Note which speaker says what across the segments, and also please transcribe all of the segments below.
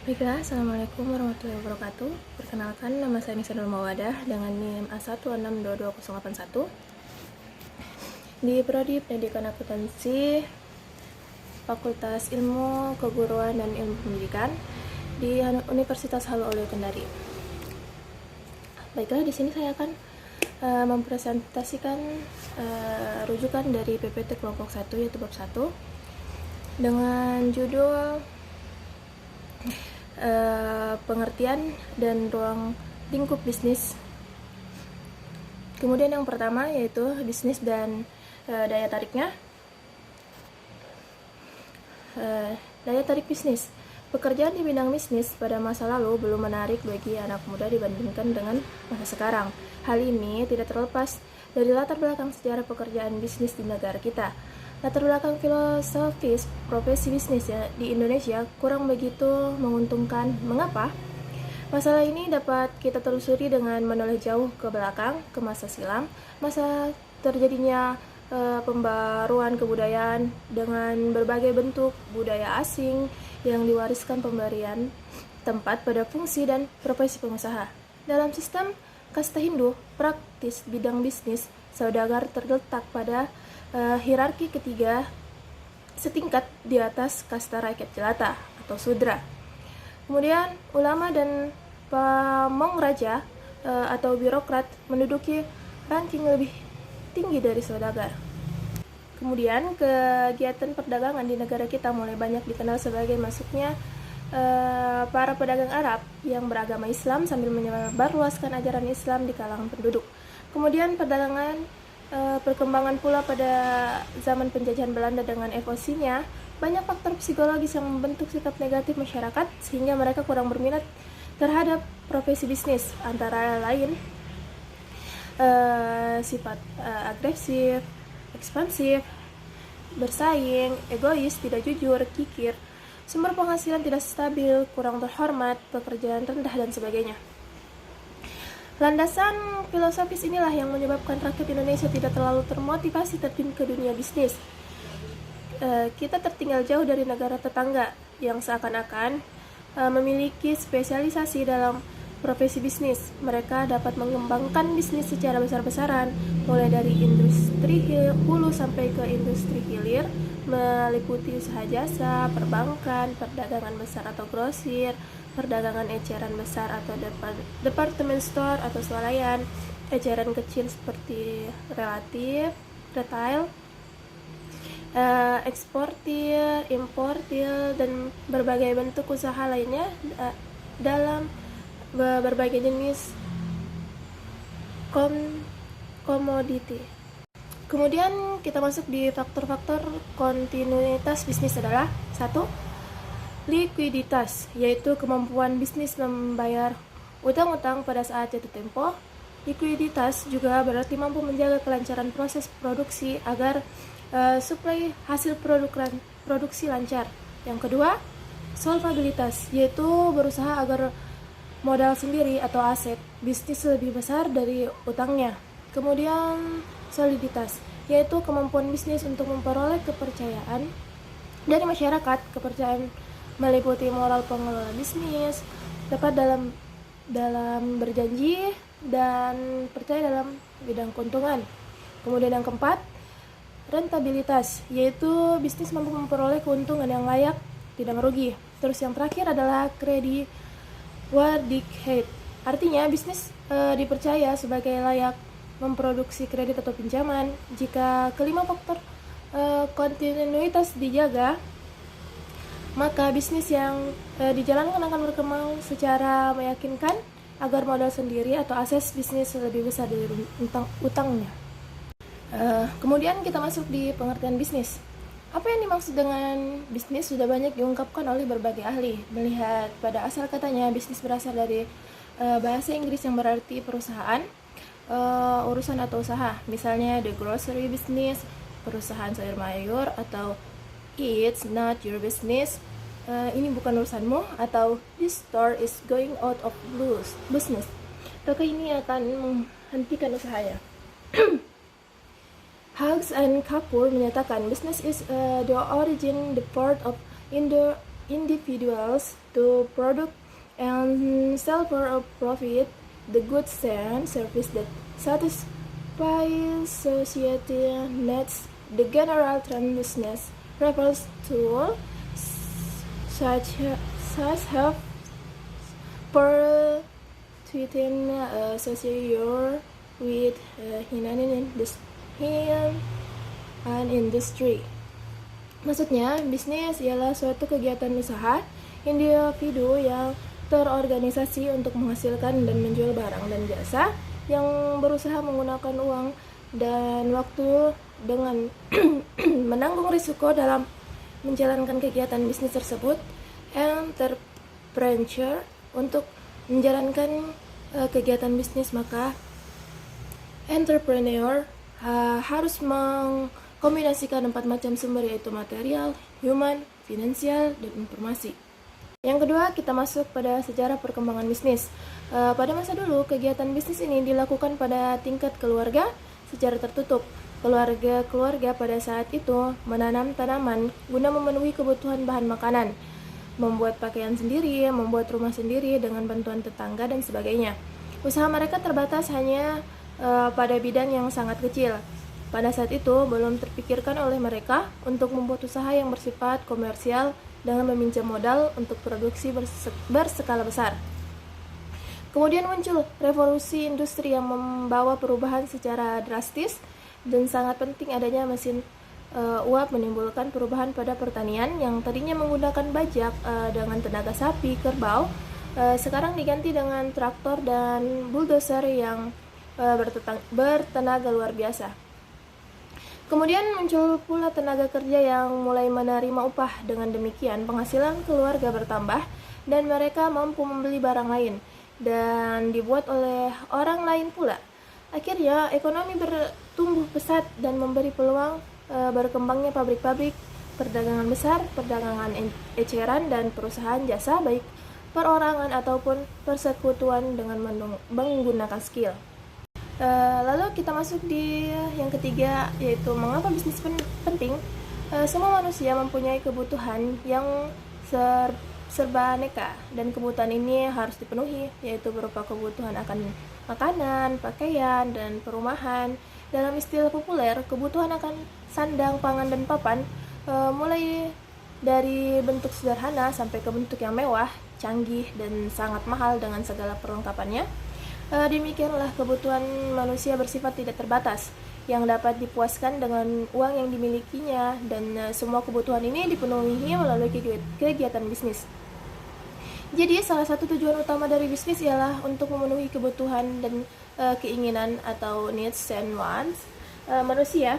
Speaker 1: Baiklah, Assalamualaikum warahmatullahi wabarakatuh. Perkenalkan, nama saya Nisa Nur Mawadah dengan NIM A1622081 di Prodi Pendidikan Akuntansi Fakultas Ilmu Keguruan dan Ilmu Pendidikan di Universitas Halu Oleo Kendari. Baiklah, di sini saya akan mempresentasikan rujukan dari PPT kelompok 1 yaitu bab 1 dengan judul pengertian dan ruang lingkup bisnis. Kemudian yang pertama yaitu bisnis dan daya tariknya. Daya tarik bisnis. Pekerjaan di bidang bisnis pada masa lalu belum menarik bagi anak muda dibandingkan dengan masa sekarang. Hal ini tidak terlepas dari latar belakang sejarah pekerjaan bisnis di negara kita. Latar belakang filosofis profesi bisnis di Indonesia kurang begitu menguntungkan. Mengapa? Masalah ini dapat kita telusuri dengan menoleh jauh ke belakang, ke masa silam, masa terjadinya pembaruan kebudayaan dengan berbagai bentuk budaya asing yang diwariskan pemberian tempat pada fungsi dan profesi pengusaha. Dalam sistem kasta Hindu, praktis bidang bisnis saudagar terletak pada hierarki ketiga setingkat di atas kasta rakyat jelata atau sudra. Kemudian ulama dan pamong raja atau birokrat menduduki ranking lebih tinggi dari saudagar. Kemudian kegiatan perdagangan di negara kita mulai banyak dikenal sebagai masuknya para pedagang Arab yang beragama Islam sambil menyebarluaskan ajaran Islam di kalangan penduduk. Kemudian perkembangan pula pada zaman penjajahan Belanda dengan FOC-nya, banyak faktor psikologis yang membentuk sikap negatif masyarakat sehingga mereka kurang berminat terhadap profesi bisnis, antara lain sifat agresif, ekspansif, bersaing, egois, tidak jujur, kikir, sumber penghasilan tidak stabil, kurang terhormat, pekerjaan rendah, dan sebagainya. Landasan filosofis inilah yang menyebabkan rakyat Indonesia tidak terlalu termotivasi terjun ke dunia bisnis. Kita tertinggal jauh dari negara tetangga yang seakan-akan memiliki spesialisasi dalam profesi bisnis. Mereka dapat mengembangkan bisnis secara besar-besaran, mulai dari industri hulu sampai ke industri hilir, meliputi usaha jasa, perbankan, perdagangan besar atau grosir, perdagangan eceran besar atau department store atau swalayan, eceran kecil seperti retail, eksportir, importir, dan berbagai bentuk usaha lainnya dalam berbagai jenis komoditi. Kemudian kita masuk di faktor-faktor kontinuitas bisnis adalah 1. Likuiditas, yaitu kemampuan bisnis membayar utang-utang pada saat jatuh tempo. Likuiditas juga berarti mampu menjaga kelancaran proses produksi agar suplai hasil produksi lancar. Yang kedua, solvabilitas, yaitu berusaha agar modal sendiri atau aset bisnis lebih besar dari utangnya. Kemudian soliditas, yaitu kemampuan bisnis untuk memperoleh kepercayaan dari masyarakat. Kepercayaan meliputi moral pengelola bisnis, dapat dalam berjanji, dan percaya dalam bidang keuntungan. Kemudian yang keempat, rentabilitas, yaitu bisnis mampu memperoleh keuntungan yang layak, tidak merugi. Terus yang terakhir adalah creditworthiness, artinya bisnis dipercaya sebagai layak memproduksi kredit atau pinjaman. Jika kelima faktor kontinuitas dijaga, maka bisnis yang dijalankan akan berkembang secara meyakinkan agar modal sendiri atau aset bisnis lebih besar dari utangnya. Kemudian kita masuk di pengertian bisnis. Apa yang dimaksud dengan bisnis sudah banyak diungkapkan oleh berbagai ahli. Melihat pada asal katanya, bisnis berasal dari bahasa Inggris yang berarti perusahaan, urusan atau usaha. Misalnya the grocery business, perusahaan sayur mayur, atau it's not your business, ini bukan urusanmu, atau this store is going out of business, toko ini akan menghentikan usahanya. Hugs and Kapoor menyatakan business is the origin, the part of individuals to produce and sell for a profit the goods and service that satisfy society needs. The general term business refers to such have within associated with an industry. Maksudnya, bisnis ialah suatu kegiatan usaha individu yang terorganisasi untuk menghasilkan dan menjual barang dan jasa yang berusaha menggunakan uang dan waktu dengan menanggung risiko dalam menjalankan kegiatan bisnis tersebut. Entrepreneur untuk menjalankan kegiatan bisnis, maka entrepreneur harus mengkombinasikan 4 macam sumber, yaitu material, human, finansial, dan informasi. Yang kedua, kita masuk pada sejarah perkembangan bisnis. Pada masa dulu, kegiatan bisnis ini dilakukan pada tingkat keluarga secara tertutup. Keluarga pada saat itu menanam tanaman guna memenuhi kebutuhan bahan makanan, membuat pakaian sendiri, membuat rumah sendiri dengan bantuan tetangga, dan sebagainya. Usaha mereka terbatas hanya pada bidang yang sangat kecil. Pada saat itu, belum terpikirkan oleh mereka untuk membuat usaha yang bersifat komersial dengan meminjam modal untuk produksi berskala besar. Kemudian muncul revolusi industri yang membawa perubahan secara drastis, dan sangat penting adanya mesin uap menimbulkan perubahan pada pertanian yang tadinya menggunakan bajak dengan tenaga sapi, kerbau, sekarang diganti dengan traktor dan bulldozer yang bertenaga luar biasa. Kemudian muncul pula tenaga kerja yang mulai menerima upah. Dengan demikian, penghasilan keluarga bertambah dan mereka mampu membeli barang lain dan dibuat oleh orang lain pula. Akhirnya, ekonomi bertumbuh pesat dan memberi peluang berkembangnya pabrik-pabrik, perdagangan besar, perdagangan eceran, dan perusahaan jasa baik perorangan ataupun persekutuan dengan menggunakan skill. Lalu kita masuk di yang ketiga, yaitu mengapa bisnis penting. Semua manusia mempunyai kebutuhan yang serba aneka, dan kebutuhan ini harus dipenuhi, yaitu berupa kebutuhan akan makanan, pakaian, dan perumahan. Dalam istilah populer, kebutuhan akan sandang, pangan, dan papan, mulai dari bentuk sederhana sampai ke bentuk yang mewah, canggih, dan sangat mahal dengan segala perlengkapannya. Demikianlah kebutuhan manusia bersifat tidak terbatas, yang dapat dipuaskan dengan uang yang dimilikinya, dan semua kebutuhan ini dipenuhi melalui kegiatan bisnis. Jadi salah satu tujuan utama dari bisnis ialah untuk memenuhi kebutuhan dan keinginan atau needs and wants manusia.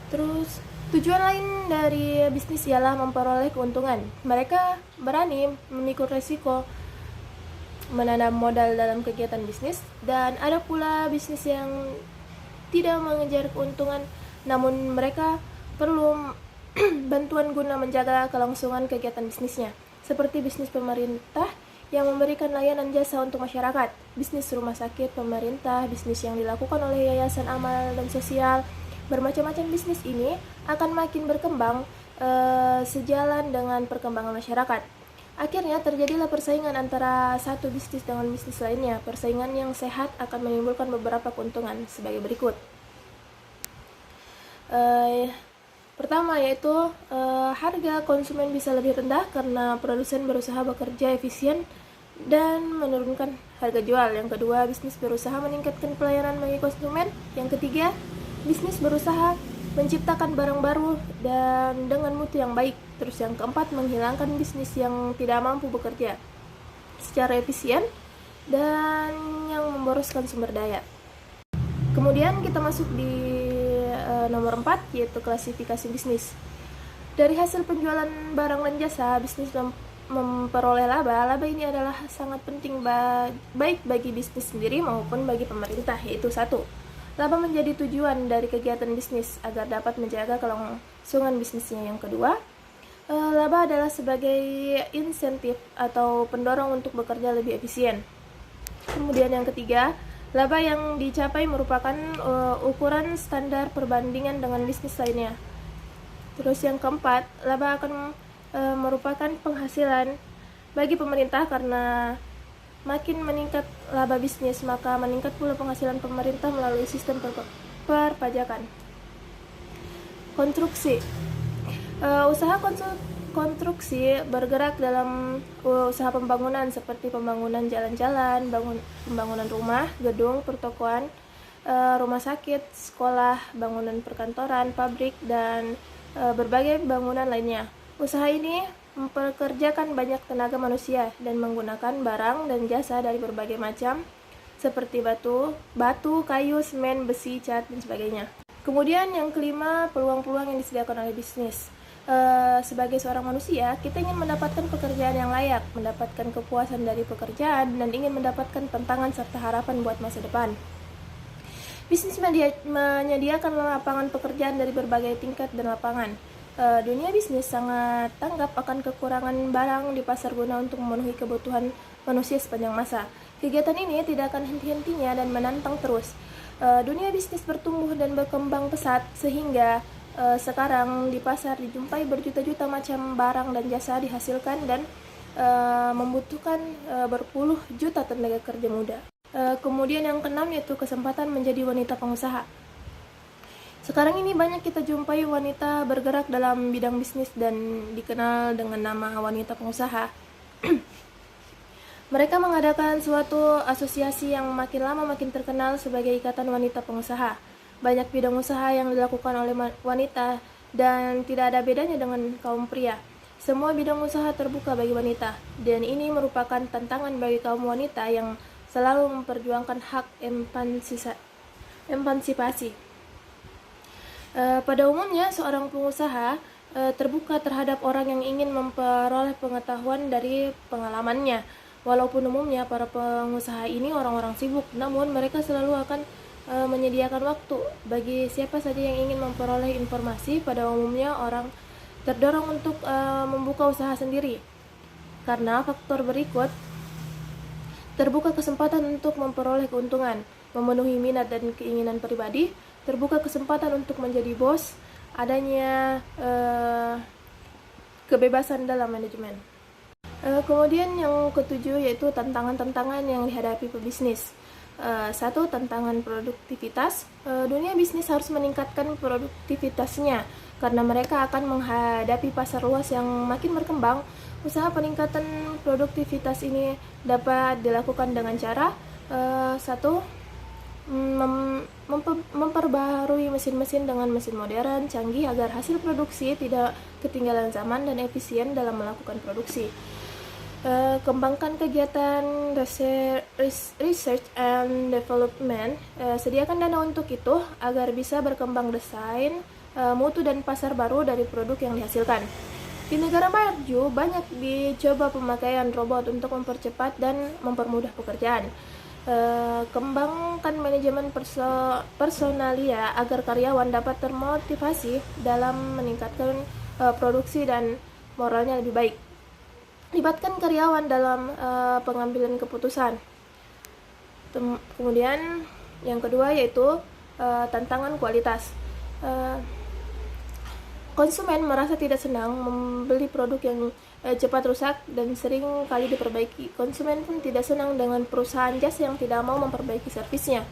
Speaker 1: Terus tujuan lain dari bisnis ialah memperoleh keuntungan. Mereka berani memikul resiko menanam modal dalam kegiatan bisnis, dan ada pula bisnis yang tidak mengejar keuntungan, namun mereka perlu bantuan guna menjaga kelangsungan kegiatan bisnisnya, seperti bisnis pemerintah yang memberikan layanan jasa untuk masyarakat, bisnis rumah sakit pemerintah, bisnis yang dilakukan oleh yayasan amal dan sosial. Bermacam-macam bisnis ini akan makin berkembang sejalan dengan perkembangan masyarakat. Akhirnya terjadilah persaingan antara satu bisnis dengan bisnis lainnya. Persaingan yang sehat akan menimbulkan beberapa keuntungan sebagai berikut. Pertama yaitu harga konsumen bisa lebih rendah karena produsen berusaha bekerja efisien dan menurunkan harga jual. Yang kedua, bisnis berusaha meningkatkan pelayanan bagi konsumen. Yang ketiga, bisnis berusaha menciptakan barang baru dan dengan mutu yang baik. Terus yang keempat, menghilangkan bisnis yang tidak mampu bekerja secara efisien dan yang memboroskan sumber daya. Kemudian kita masuk di nomor 4, yaitu klasifikasi bisnis. Dari hasil penjualan barang dan jasa, bisnis memperoleh laba. Laba ini adalah sangat penting baik bagi bisnis sendiri maupun bagi pemerintah, yaitu 1. Laba menjadi tujuan dari kegiatan bisnis agar dapat menjaga kelangsungan bisnisnya. Yang kedua, laba adalah sebagai insentif atau pendorong untuk bekerja lebih efisien. Kemudian yang ketiga, laba yang dicapai merupakan ukuran standar perbandingan dengan bisnis lainnya. Terus yang keempat, laba akan merupakan penghasilan bagi pemerintah karena makin meningkat laba bisnis, maka meningkat pula penghasilan pemerintah melalui sistem perpajakan. Konstruksi. Usaha konstruksi bergerak dalam usaha pembangunan seperti pembangunan jalan-jalan, pembangunan rumah, gedung, pertokoan, rumah sakit, sekolah, bangunan perkantoran, pabrik, dan berbagai bangunan lainnya. Usaha ini mempekerjakan banyak tenaga manusia dan menggunakan barang dan jasa dari berbagai macam seperti batu, kayu, semen, besi, cat, dan sebagainya. Kemudian yang kelima, peluang-peluang yang disediakan oleh bisnis. Sebagai seorang manusia, kita ingin mendapatkan pekerjaan yang layak, mendapatkan kepuasan dari pekerjaan, dan ingin mendapatkan tantangan serta harapan buat masa depan. Bisnis menyediakan lapangan pekerjaan dari berbagai tingkat dan lapangan. Dunia bisnis sangat tanggap akan kekurangan barang di pasar guna untuk memenuhi kebutuhan manusia sepanjang masa. Kegiatan ini tidak akan henti-hentinya dan menantang terus. Dunia bisnis bertumbuh dan berkembang pesat sehingga sekarang di pasar dijumpai berjuta-juta macam barang dan jasa dihasilkan dan membutuhkan berpuluh juta tenaga kerja muda. Kemudian yang keenam yaitu kesempatan menjadi wanita pengusaha. Sekarang ini banyak kita jumpai wanita bergerak dalam bidang bisnis dan dikenal dengan nama wanita pengusaha. Mereka mengadakan suatu asosiasi yang makin lama makin terkenal sebagai Ikatan Wanita Pengusaha. Banyak bidang usaha yang dilakukan oleh wanita dan tidak ada bedanya dengan kaum pria. Semua bidang usaha terbuka bagi wanita, dan ini merupakan tantangan bagi kaum wanita yang selalu memperjuangkan hak emansipasi. Pada umumnya, seorang pengusaha terbuka terhadap orang yang ingin memperoleh pengetahuan dari pengalamannya. Walaupun umumnya para pengusaha ini orang-orang sibuk, namun mereka selalu akan menyediakan waktu bagi siapa saja yang ingin memperoleh informasi. Pada umumnya orang terdorong untuk membuka usaha sendiri. Karena faktor berikut, terbuka kesempatan untuk memperoleh keuntungan, memenuhi minat dan keinginan pribadi, terbuka kesempatan untuk menjadi bos, adanya kebebasan dalam manajemen. Kemudian yang ketujuh yaitu tantangan-tantangan yang dihadapi pebisnis. Satu, tantangan produktivitas. Dunia bisnis harus meningkatkan produktivitasnya karena mereka akan menghadapi pasar luas yang makin berkembang. Usaha peningkatan produktivitas ini dapat dilakukan dengan cara satu, memperbaharui mesin-mesin dengan mesin modern, canggih agar hasil produksi tidak ketinggalan zaman dan efisien dalam melakukan produksi. Kembangkan kegiatan research and development, sediakan dana untuk itu agar bisa berkembang desain, mutu dan pasar baru dari produk yang dihasilkan. Di negara maju banyak dicoba pemakaian robot untuk mempercepat dan mempermudah pekerjaan. Kembangkan manajemen personalia agar karyawan dapat termotivasi dalam meningkatkan produksi dan moralnya lebih baik. Libatkan karyawan dalam pengambilan keputusan. Kemudian yang kedua yaitu tantangan kualitas. Konsumen merasa tidak senang membeli produk yang cepat rusak dan sering kali diperbaiki. Konsumen pun tidak senang dengan perusahaan jasa yang tidak mau memperbaiki servisnya.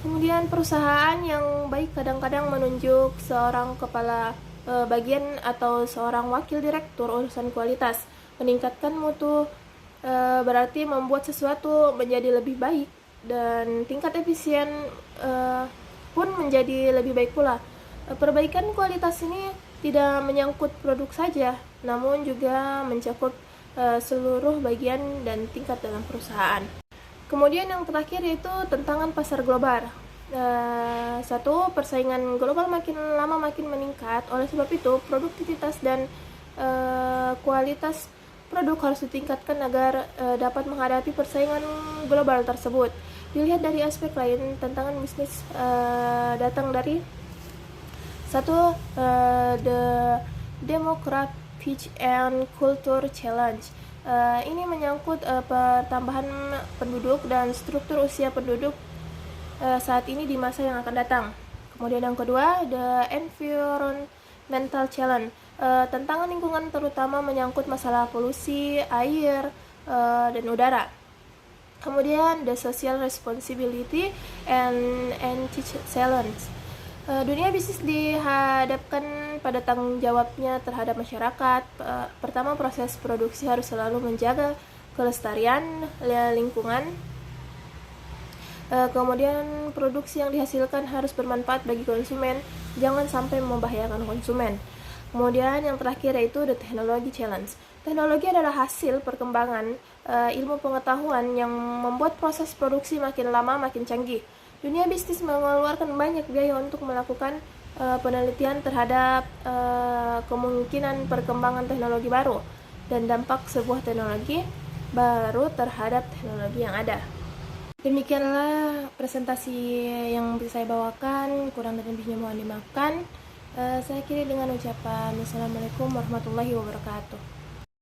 Speaker 1: Kemudian perusahaan yang baik kadang-kadang menunjuk seorang kepala bagian atau seorang wakil direktur urusan kualitas. Meningkatkan mutu berarti membuat sesuatu menjadi lebih baik dan tingkat efisien pun menjadi lebih baik pula. Perbaikan kualitas ini tidak menyangkut produk saja, namun juga mencakup seluruh bagian dan tingkat dalam perusahaan. Kemudian yang terakhir yaitu tantangan pasar global. Satu, persaingan global makin lama makin meningkat. Oleh sebab itu, produktivitas dan kualitas produk harus ditingkatkan agar dapat menghadapi persaingan global tersebut. Dilihat dari aspek lain, tantangan bisnis datang dari satu, the demographic and culture challenge. Ini menyangkut pertambahan penduduk dan struktur usia penduduk saat ini di masa yang akan datang. Kemudian yang kedua, the environmental challenge. Tantangan lingkungan terutama menyangkut masalah polusi, air, dan udara. Kemudian the social responsibility and challenge. Dunia bisnis dihadapkan pada tanggung jawabnya terhadap masyarakat. Pertama, proses produksi harus selalu menjaga kelestarian lingkungan. Kemudian produksi yang dihasilkan harus bermanfaat bagi konsumen, jangan sampai membahayakan konsumen. Kemudian yang terakhir yaitu the technology challenge. Teknologi adalah hasil perkembangan ilmu pengetahuan yang membuat proses produksi makin lama makin canggih. Dunia bisnis mengeluarkan banyak biaya untuk melakukan penelitian terhadap kemungkinan perkembangan teknologi baru dan dampak sebuah teknologi baru terhadap teknologi yang ada. Demikianlah presentasi yang bisa saya bawakan, kurang dan lebihnya mohon dimaafkan. Saya akhiri dengan ucapan Assalamualaikum warahmatullahi wabarakatuh.